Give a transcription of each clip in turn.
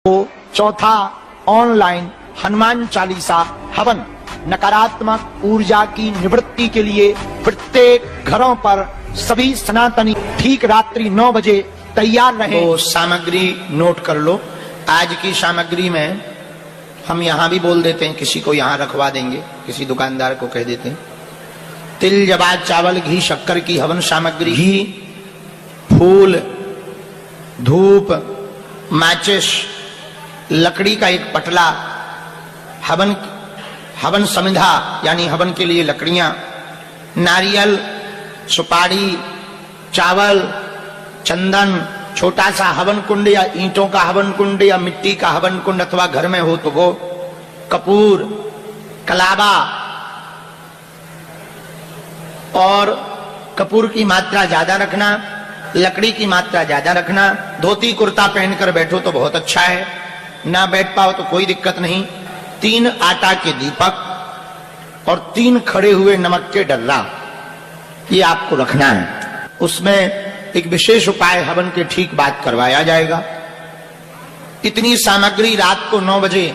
तो चौथा ऑनलाइन हनुमान चालीसा हवन नकारात्मक ऊर्जा की निवृत्ति के लिए प्रत्येक घरों पर सभी सनातनी ठीक रात्रि 9 बजे तैयार रहे। तो सामग्री नोट कर लो। आज की सामग्री में हम यहाँ भी बोल देते हैं, किसी को यहाँ रखवा देंगे, किसी दुकानदार को कह देते हैं। तिल जवाद चावल घी शक्कर की हवन सामग्री, घी फूल धूप माचिस लकड़ी का एक पटला, हवन समिधा यानी हवन के लिए लकड़ियां, नारियल सुपारी चावल चंदन, छोटा सा हवन कुंड या ईंटों का हवन कुंड या मिट्टी का हवन कुंड अथवा घर में हो तो वो, कपूर कलाबा, और कपूर की मात्रा ज्यादा रखना, लकड़ी की मात्रा ज्यादा रखना। धोती कुर्ता पहनकर बैठो तो बहुत अच्छा है, ना बैठ पाओ तो कोई दिक्कत नहीं। 3 आटा के दीपक और 3 खड़े हुए नमक के डर्रा, ये आपको रखना है। उसमें एक विशेष उपाय हवन के ठीक बाद करवाया जाएगा। इतनी सामग्री रात को 9 बजे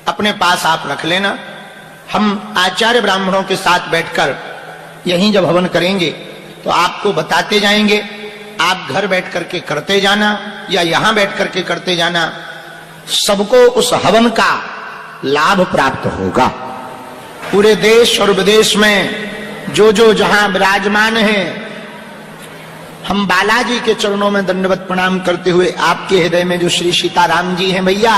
अपने पास आप रख लेना। हम आचार्य ब्राह्मणों के साथ बैठकर यहीं जब हवन करेंगे तो आपको बताते जाएंगे। आप घर बैठ करके करते जाना या यहां बैठ करके करते जाना, सबको उस हवन का लाभ प्राप्त होगा। पूरे देश और विदेश में जो जो जहां विराजमान हैं, हम बालाजी के चरणों में दंडवत प्रणाम करते हुए आपके हृदय में जो श्री सीताराम जी हैं भैया,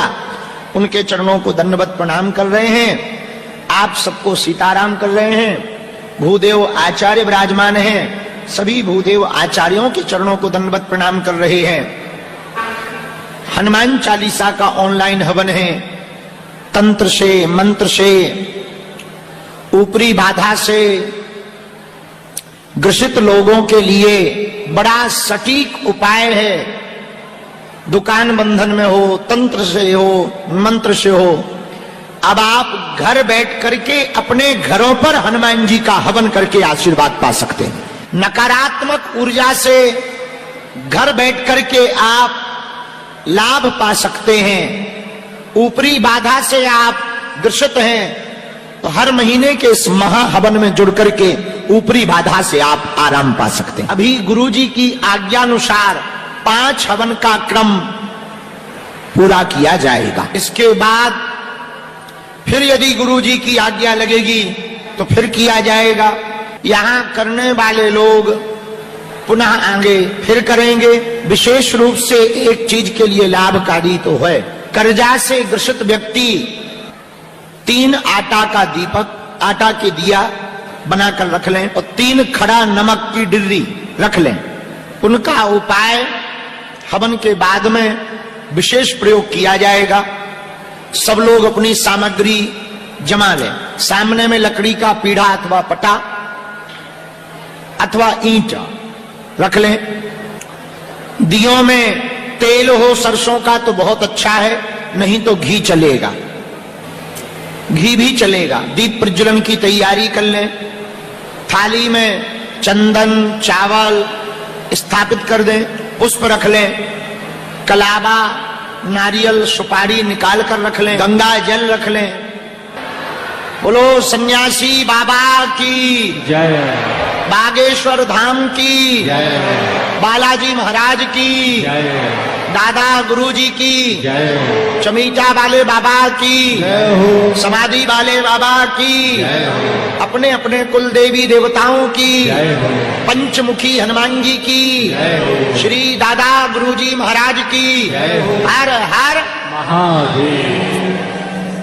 उनके चरणों को दंडवत प्रणाम कर रहे हैं। आप सबको सीताराम कर रहे हैं। भूदेव आचार्य विराजमान हैं, सभी भूदेव आचार्यों के चरणों को दंडवत प्रणाम कर रहे हैं। हनुमान चालीसा का ऑनलाइन हवन है। तंत्र से मंत्र से ऊपरी बाधा से ग्रसित लोगों के लिए बड़ा सटीक उपाय है। दुकान बंधन में हो, तंत्र से हो, मंत्र से हो, अब आप घर बैठ करके अपने घरों पर हनुमान जी का हवन करके आशीर्वाद पा सकते हैं। नकारात्मक ऊर्जा से घर बैठ करके आप लाभ पा सकते हैं। ऊपरी बाधा से आप ग्रसित हैं तो हर महीने के इस महाहवन में जुड़ करके ऊपरी बाधा से आप आराम पा सकते हैं। अभी गुरुजी की आज्ञानुसार 5 हवन का क्रम पूरा किया जाएगा। इसके बाद फिर यदि गुरुजी की आज्ञा लगेगी तो फिर किया जाएगा। यहां करने वाले लोग पुनः आगे फिर करेंगे। विशेष रूप से एक चीज के लिए लाभकारी तो है, कर्जा से ग्रसित व्यक्ति 3 आटा का दीपक, आटा के दिया बनाकर रख लें और 3 खड़ा नमक की डिर्री रख लें। उनका उपाय हवन के बाद में विशेष प्रयोग किया जाएगा। सब लोग अपनी सामग्री जमा लें। सामने में लकड़ी का पीढ़ा अथवा पटा अथवा ईंट रख लें। दियों में तेल हो सरसों का तो बहुत अच्छा है, नहीं तो घी चलेगा, घी भी चलेगा। दीप प्रज्वलन की तैयारी कर लें। थाली में चंदन चावल स्थापित कर दें, पुष्प रख लें, कलाबा नारियल सुपारी निकाल कर रख लें, गंगा जल रख लें। बोलो सन्यासी बाबा की जय, बागेश्वर धाम की जय, बालाजी महाराज की जय, दादा गुरुजी की जय, चमीटा वाले बाबा की जय हो, समाधि वाले बाबा की, जय हो, अपने अपने कुल देवी देवताओं की, जय हो, पंचमुखी हनुमान जी की, जय हो, श्री दादा गुरुजी महाराज की, जय हो, हर हर महादेव।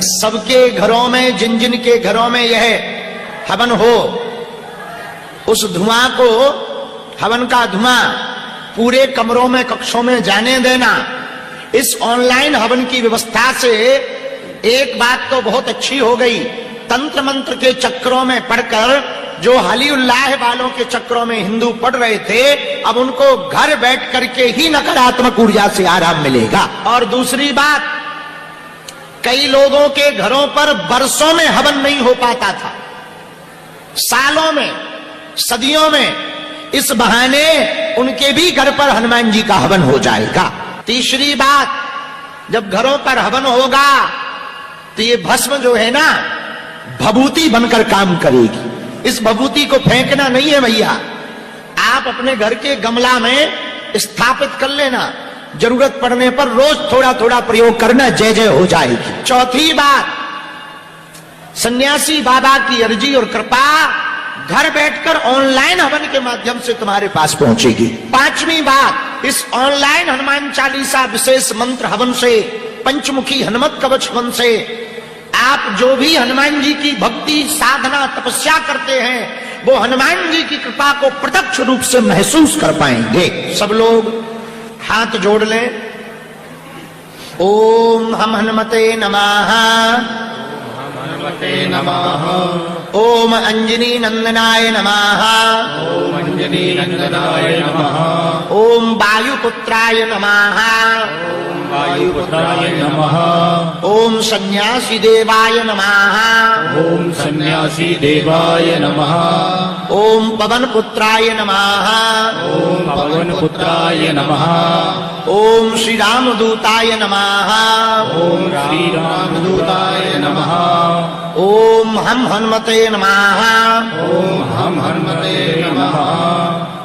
सबके घरों में, जिन जिन के घरों में यह हवन हो, उस धुआं को, हवन का धुआं पूरे कमरों में कक्षों में जाने देना। इस ऑनलाइन हवन की व्यवस्था से एक बात तो बहुत अच्छी हो गई। तंत्र मंत्र के चक्रों में पढ़कर जो हली उल्लाह वालों के चक्रों में हिंदू पढ़ रहे थे, अब उनको घर बैठ करके ही नकारात्मक ऊर्जा से आराम मिलेगा। और दूसरी बात, कई लोगों के घरों पर वर्षों में हवन नहीं हो पाता था, सालों में सदियों में। इस बहाने उनके भी घर पर हनुमान जी का हवन हो जाएगा। तीसरी बात, जब घरों पर हवन होगा तो ये भस्म जो है ना भभूति बनकर काम करेगी। इस भभूति को फेंकना नहीं है भैया, आप अपने घर के गमला में स्थापित कर लेना, जरूरत पड़ने पर रोज थोड़ा थोड़ा प्रयोग करना, जय जय हो जाएगी। चौथी बात, सन्यासी बाबा की अर्जी और कृपा घर बैठकर ऑनलाइन हवन के माध्यम से तुम्हारे पास पहुंचेगी। पांचवी बात, इस ऑनलाइन हनुमान चालीसा विशेष मंत्र हवन से, पंचमुखी हनुमत कवच हवन से आप जो भी हनुमान जी की भक्ति साधना तपस्या करते हैं वो हनुमान जी की कृपा को प्रत्यक्ष रूप से महसूस कर पाएंगे। सब लोग हाथ जोड़ लें। ओम हम हनुमते नमः, हनुमते नमः। ओम अंजनी नंदनाय नमः, ओम अंजनी नंदनाय नमः। ओम वायुपुत्राय नमः, ओम वायुपुत्राय नमः। ओम सन्यासी देवाय नमः, ओम सन्यासी देवाय नमः। ओम पवनपुत्राय नमः, ओम पवनपुत्राय नमः। ओम श्री रामदूताय नमः, ओम श्री रामदूताय नमः। ओम हम हनुमते नमः, ओम हम हनुमते नमः।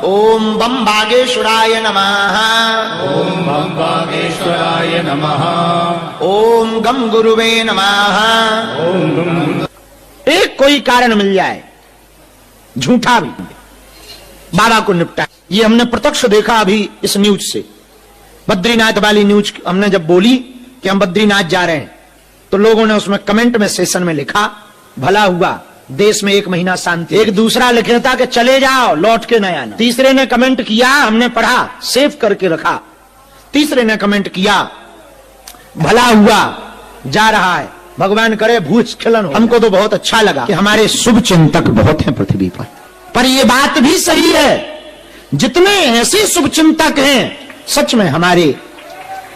ओम बम बागेश्वराय नमः, ओम बम बागेश्वराय नमः। ओम गम गुरुवे नमः। ओम गम एक कोई कारण मिल जाए, झूठा भी, बाबा को निपटा। ये हमने प्रत्यक्ष देखा अभी इस न्यूज से, बद्रीनाथ वाली न्यूज हमने जब बोली कि हम बद्रीनाथ जा रहे हैं तो लोगों ने उसमें कमेंट में सेशन में लिखा भला हुआ देश में 1 महीना शांति। एक दूसरा लिखे था कि चले जाओ लौट के न आना। तीसरे ने कमेंट किया, हमने पढ़ा सेव करके रखा, तीसरे ने कमेंट किया भला हुआ जा रहा है, भगवान करे भूस्खलन हो। हमको तो बहुत अच्छा लगा कि हमारे शुभ चिंतक बहुत हैं पृथ्वी पर यह बात भी सही है, जितने ऐसे शुभ चिंतक हैं सच में हमारे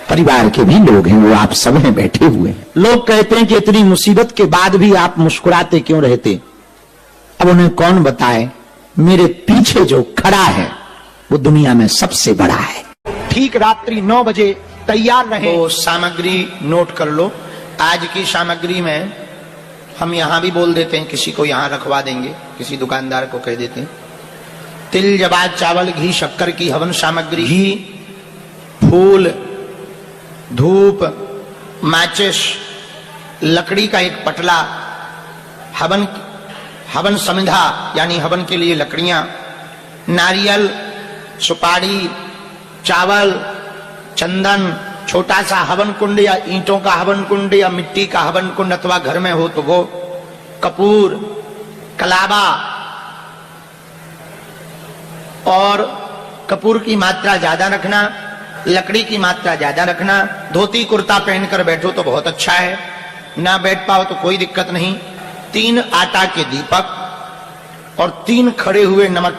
परिवार के भी लोग हैं, वो आप सब हैं बैठे हुए हैं। लोग कहते हैं कि इतनी मुसीबत के बाद भी आप मुस्कुराते क्यों रहते? अब उन्हें कौन बताए, मेरे पीछे जो खड़ा है वो दुनिया में सबसे बड़ा है। ठीक रात्रि 9 बजे तैयार रहे। तो सामग्री नोट कर लो। आज की सामग्री में हम यहां भी बोल देते हैं, किसी को यहां रखवा देंगे, किसी दुकानदार को कह देते हैं। तिल जवाद चावल घी शक्कर की हवन सामग्री, घी, फूल, धूप, माचिस, लकड़ी का एक पटला, हवन समिधा यानी हवन के लिए लकड़ियां, नारियल, सुपारी, चावल, चंदन, छोटा सा हवन कुंड या ईंटों का हवन कुंड या मिट्टी का हवन कुंड अथवा घर में हो तो वो, कपूर, कलावा, और कपूर की मात्रा ज्यादा रखना, लकड़ी की मात्रा ज्यादा रखना। धोती कुर्ता पहनकर बैठो तो बहुत अच्छा है, ना बैठ पाओ तो कोई दिक्कत नहीं। 3 आटा के दीपक और 3 खड़े हुए नमक